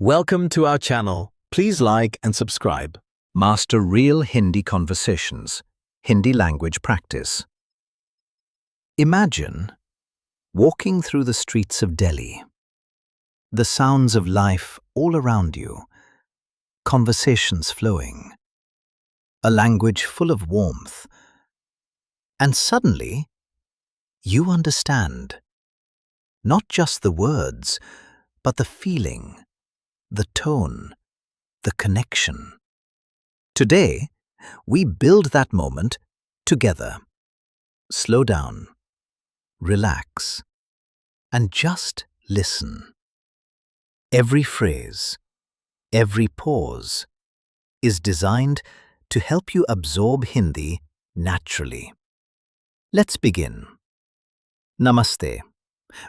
Welcome to our channel. Please like and subscribe. Master real Hindi conversations, Hindi language practice. Imagine walking through the streets of Delhi. The sounds of life all around you, conversations flowing, a language full of warmth. And suddenly, you understand not just the words, but the feeling, the tone, the connection. Today, we build that moment together. Slow down, relax, and just listen. Every phrase, every pause is designed to help you absorb Hindi naturally. Let's begin. Namaste,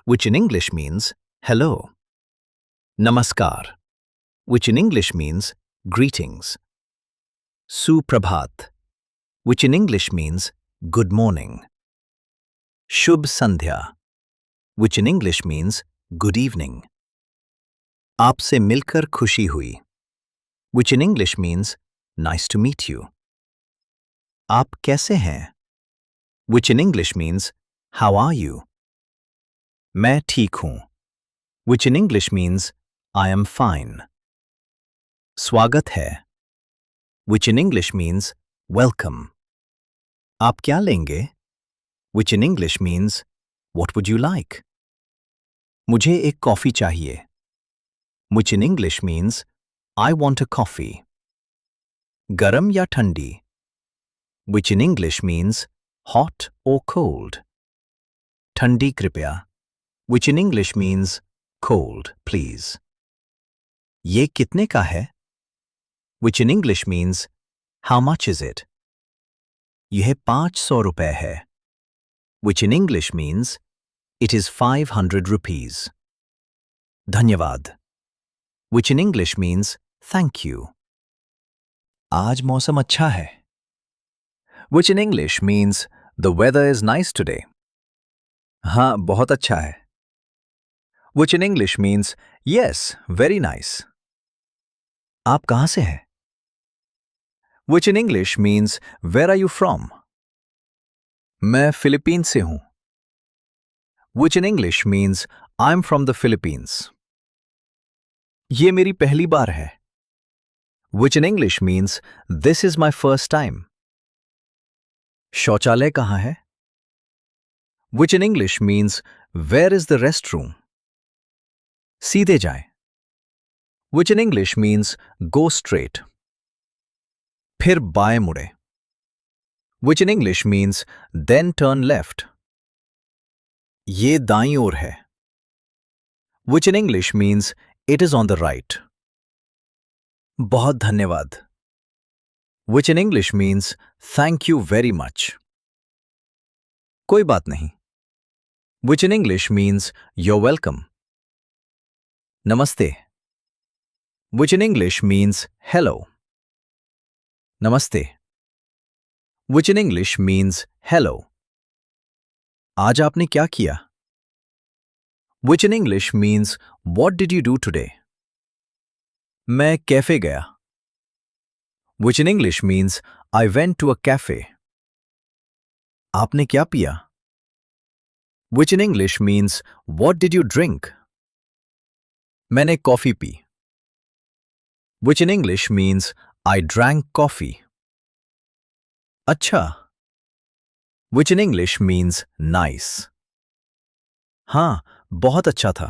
which in English means hello. Namaskar, which in English means greetings. Suprabhat, which in English means good morning. Shubh Sandhya, which in English means good evening. Aapse milkar khushi hui, which in English means nice to meet you. Aap kaise hain, which in English means how are you. Main theek hoon, which in English means I am fine. Swagat hai, which in English means welcome. Aap kya lenge, which in English means what would you like. Mujhe ek coffee chahiye, which in English means I want a coffee. Garam ya thandi, which in English means hot or cold. Thandi kripya, which in English means cold, please. Ye kitne ka hai, which in English means how much is it. Yeh 500 rupaye hai, which in English means it is 500 rupees. Dhanyavad, which in English means thank you. Aaj mausam अच्छा hai, which in English means the weather is nice today. हाँ, बहुत अच्छा है, which in English means yes, very nice. आप कहाँ से हैं, which in English means where are you from. मैं फिलीपींस से हूँ, which in English means I'm from the Philippines. ये मेरी पहली बार है, which in English means this is my first time. शौचालय कहाँ है, which in English means where is the restroom. सीधे जाएं, which in English means go straight. फिर बाएं मुड़े, which in English means then turn left. ये दाईं ओर है, which in English means it is on the right. बहुत धन्यवाद, which in English means thank you very much. कोई बात नहीं, which in English means you're welcome. Namaste, which in English means hello. Namaste, which in English means hello. आज आपने क्या किया, which in English means what did you do today. मैं cafe गया, which in English means I went to a cafe. आपने क्या पिया, which in English means what did you drink. मैंने coffee P, which in English means I drank coffee. अच्छा, which in English means nice. हाँ, बहुत अच्छा था,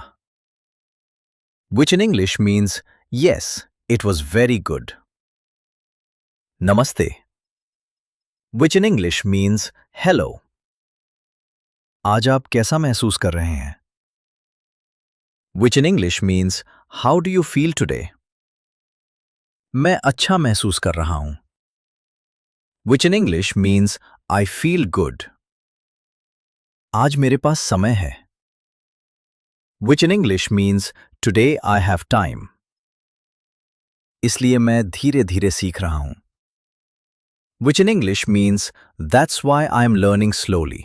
which in English means yes, it was very good. Namaste, which in English means hello. आज आप कैसा महसूस कर रहे हैं, which in English means how do you feel today. मैं अच्छा महसूस कर रहा हूं, which in English means I feel good. आज मेरे पास समय है, which in English means today I have time. इसलिए मैं धीरे धीरे सीख रहा हूं, which in English means that's why I am learning slowly.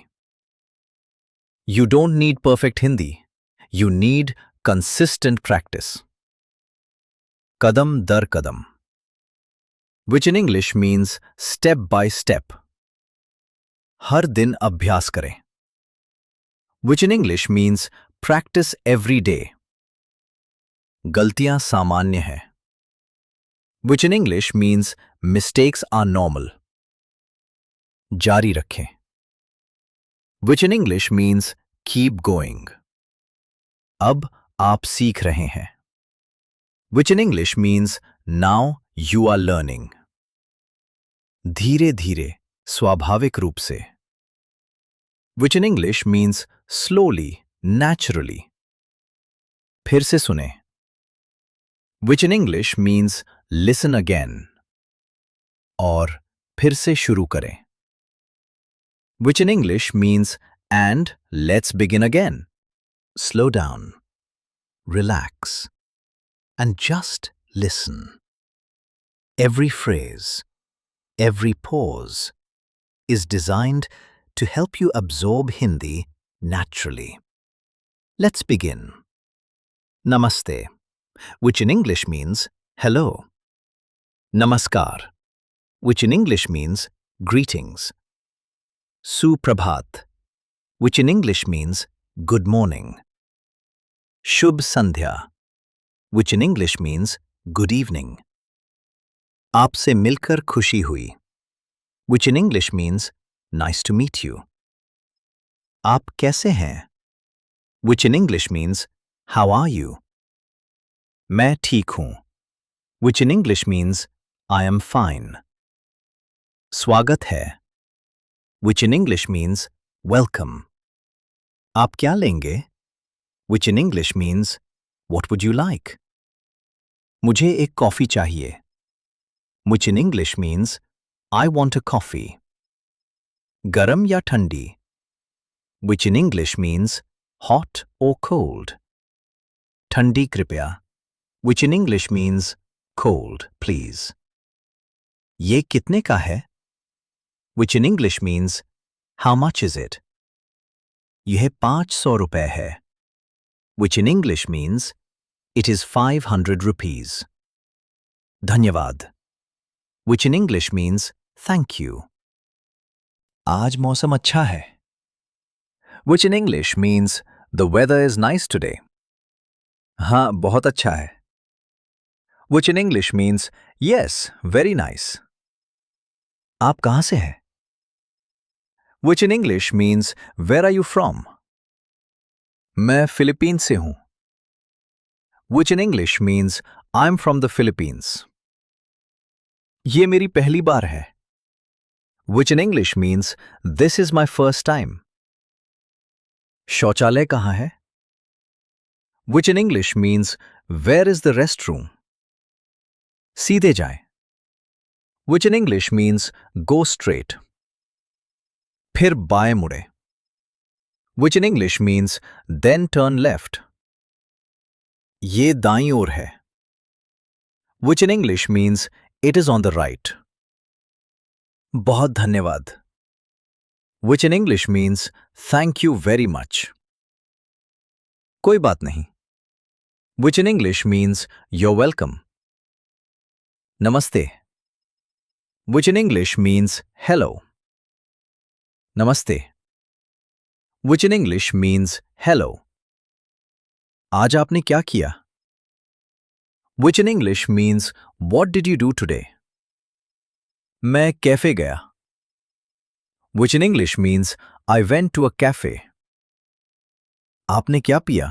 You don't need perfect Hindi. You need consistent practice. Kadam there Kadam, which in English means step by step. हर दिन अभ्यास करें, which in English means practice every day. गलतियां सामान्य हैं, which in English means mistakes are normal. जारी रखें, which in English means keep going. अब आप सीख रहे हैं, which in English means now you are learning. धीरे धीरे, स्वाभाविक रूप से, which in English means slowly, naturally. फिर से सुने, which in English means listen again. और फिर से शुरू करें, which in English means and let's begin again. Slow down, relax, and just listen. Every phrase, every pause is designed to help you absorb Hindi naturally. Let's begin. Namaste, which in English means hello. Namaskar, which in English means greetings. Suprabhat, which in English means good morning. Shubh Sandhya, which in English means good evening. आपसे मिलकर खुशी हुई, which in English means nice to meet you. आप कैसे हैं, which in English means how are you. मैं ठीक हूं, which in English means I am fine. स्वागत है, which in English means welcome. आप क्या लेंगे, which in English means what would you like. मुझे एक कॉफी चाहिए, which in English means I want a coffee. गरम या ठंडी, which in English means hot or cold. ठंडी कृपया, which in English means cold, please. ये कितने का है, which in English means how much is it. यह 500 रुपए है, which in English means it is 500 rupees. धन्यवाद, which in English means thank you. आज मौसम अच्छा है, which in English means the weather is nice today. हाँ, बहुत अच्छा है, which in English means yes, very nice. आप कहाँ से हैं, which in English means where are you from. मैं फिलीपींस से हूं, which in English means I'm from the Philippines. ये मेरी पहली बार है, which in English means this is my first time. शौचालय कहाँ है, which in English means where is the restroom. सीधे जाएं, which in English means go straight. फिर बाएं मुड़े, which in English means then turn left. ये दाईं ओर है, which in English means it is on the right. बहुत धन्यवाद, which in English means thank you very much. कोई बात नहीं, which in English means you're welcome. नमस्ते, which in English means hello. नमस्ते, which in English means hello. आज आपने क्या किया, which in English means what did you do today. मैं कैफे गया, which in English means I went to a cafe. आपने क्या पिया,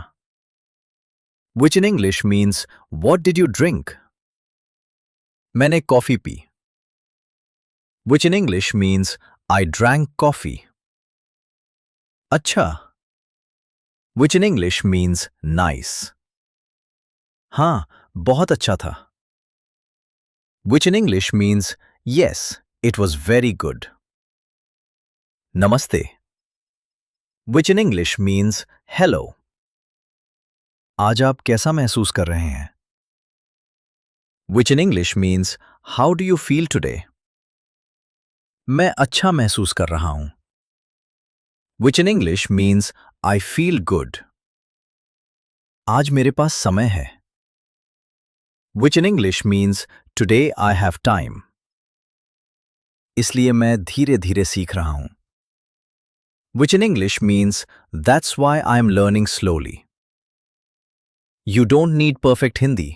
which in English means what did you drink. मैंने coffee P, which in English means I drank coffee. अच्छा, which in English means nice. हाँ, बहुत अच्छा था, which in English means yes, it was very good. नमस्ते, which in English means hello. आज आप कैसा महसूस कर रहे हैं, which in English means how do you feel today. मैं अच्छा महसूस कर रहा हूं, which in English means I feel good. आज मेरे पास समय है, which in English means today I have time. इसलिए मैं धीरे-धीरे सीख रहा हूं. Which in English means that's why I am learning slowly. You don't need perfect Hindi.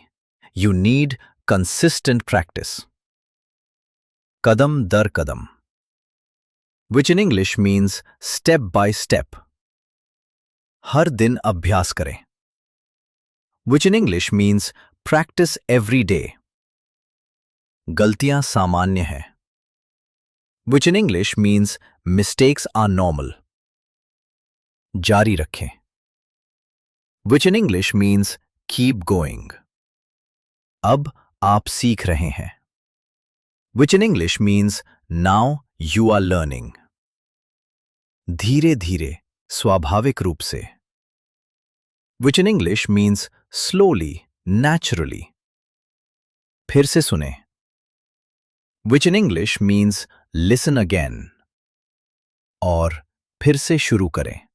You need consistent practice. Kadam dar kadam, which in English means step by step. हर दिन अभ्यास करें, which in English means practice every day. गलतियां सामान्य हैं, which in English means mistakes are normal. जारी रखें, which in English means keep going. अब आप सीख रहे हैं, which in English means now you are learning. धीरे-धीरे, स्वाभाविक रूप से, which in English means slowly, naturally. फिर से सुने, which in English means listen again. और फिर से शुरू करें,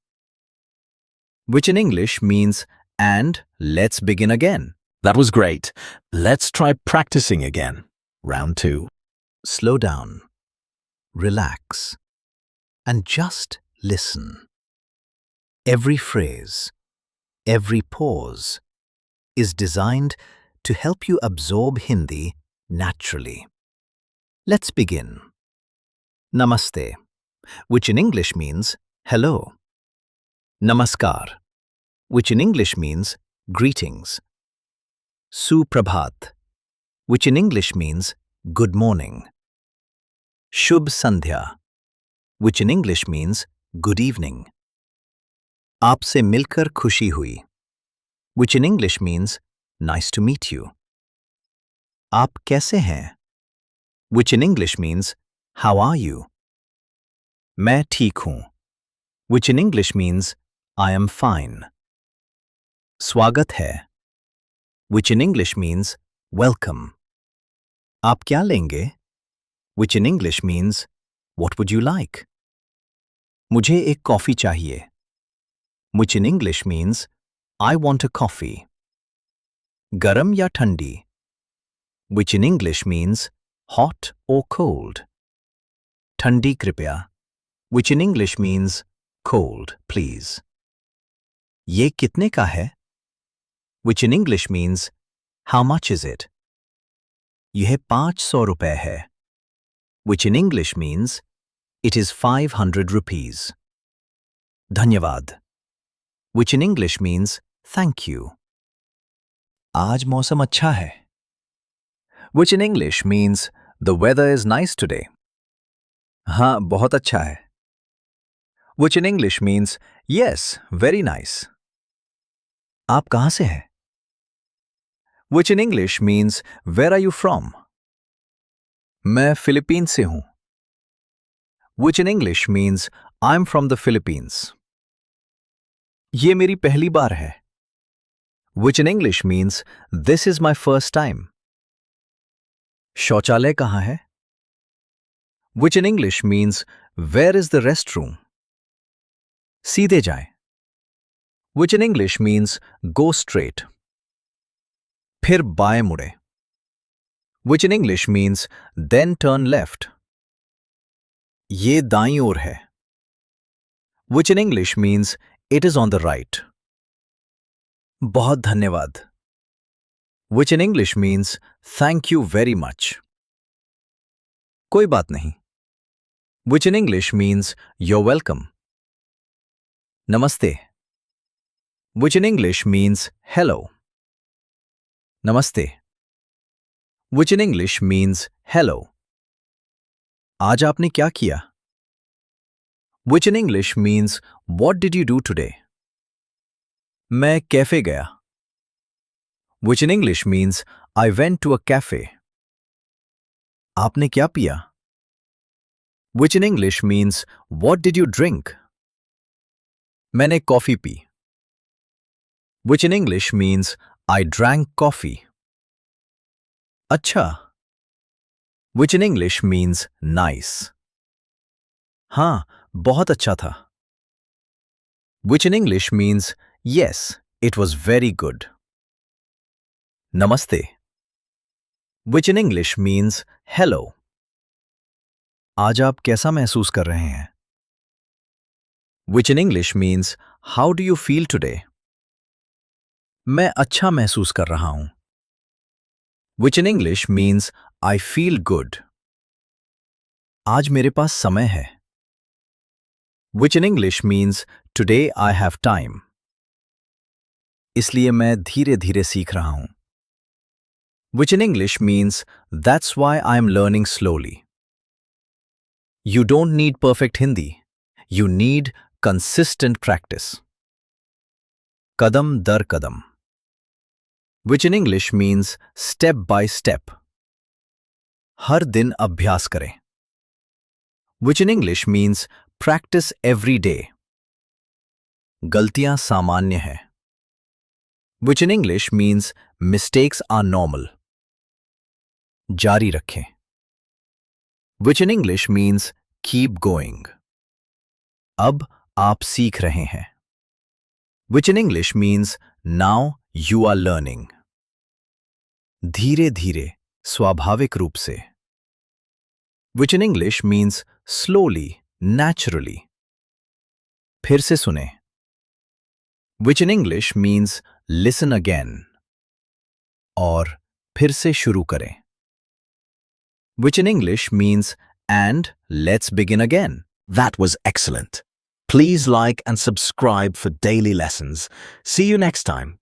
which in English means and let's begin again. That was great. Let's try practicing again. Round 2. Slow down, relax, and just listen. Every phrase, every pause is designed to help you absorb Hindi naturally. Let's begin. Namaste, which in English means hello. Namaskar, which in English means greetings. Suprabhat, which in English means good morning. Shubh Sandhya, which in English means good evening. आपसे मिलकर खुशी हुई, which in English means nice to meet you. आप कैसे हैं, which in English means how are you. मैं ठीक हूं, which in English means I am fine. स्वागत है, which in English means welcome. आप क्या लेंगे, which in English means what would you like. मुझे एक कॉफी चाहिए, which in English means I want a coffee. गरम या ठंडी, which in English means hot or cold. ठंडी कृपया, which in English means cold, please. ये कितने का है, which in English means how much is it. यह 500 रुपए है, which in English means it is 500 rupees. धन्यवाद, which in English means thank you. आज मौसम अच्छा है, which in English means the weather is nice today. हाँ, बहुत अच्छा है, which in English means yes, very nice. आप कहाँ से हैं, which in English means where are you from. मैं फिलीपींस से हूँ, which in English means I'm from the Philippines. ये मेरी पहली बार है, which in English means this is my first time. शौचालय कहाँ है, which in English means where is the restroom. सीधे जाएं, which in English means go straight. फिर बाएं मुड़े, which in English means then turn left. ये दाईं ओर है, which in English means it is on the right. बहुत धन्यवाद, which in English means thank you very much. कोई बात नहीं, which in English means you're welcome. Namaste, which in English means hello. Namaste, which in English means hello. आज आपने क्या किया, which in English means what did you do today. मैं cafe गया, which in English means I went to a cafe. आपने क्या पिया, which in English means what did you drink. मैंने coffee P, which in English means I drank coffee. अच्छा, which in English means nice. हाँ, बहुत अच्छा था, which in English means yes, it was very good. Namaste, which in English means hello. आज आप कैसा महसूस कर रहे हैं? Which in English means how do you feel today? मैं अच्छा महसूस कर रहा हूं. Which in English means I feel good. आज मेरे पास समय है. Which in English means today I have time. इसलिए मैं धीरे-धीरे सीख रहा हूं. Which in English means that's why I am learning slowly. You don't need perfect Hindi. You need consistent practice. Kadam dar kadam. Which in English means step by step. हर दिन अभ्यास करें. Which in English means practice every day. गलतियां सामान्य हैं. Which in English means mistakes are normal. जारी रखें. Which in English means keep going. अब आप सीख रहे हैं. Which in English means now you are learning. धीरे-धीरे, स्वाभाविक रूप से. Which in English means slowly, naturally. फिर से सुने. Which in English means listen again. और फिर से शुरू करें. Which in English means and let's begin again. That was excellent. Please like and subscribe for daily lessons. See you next time.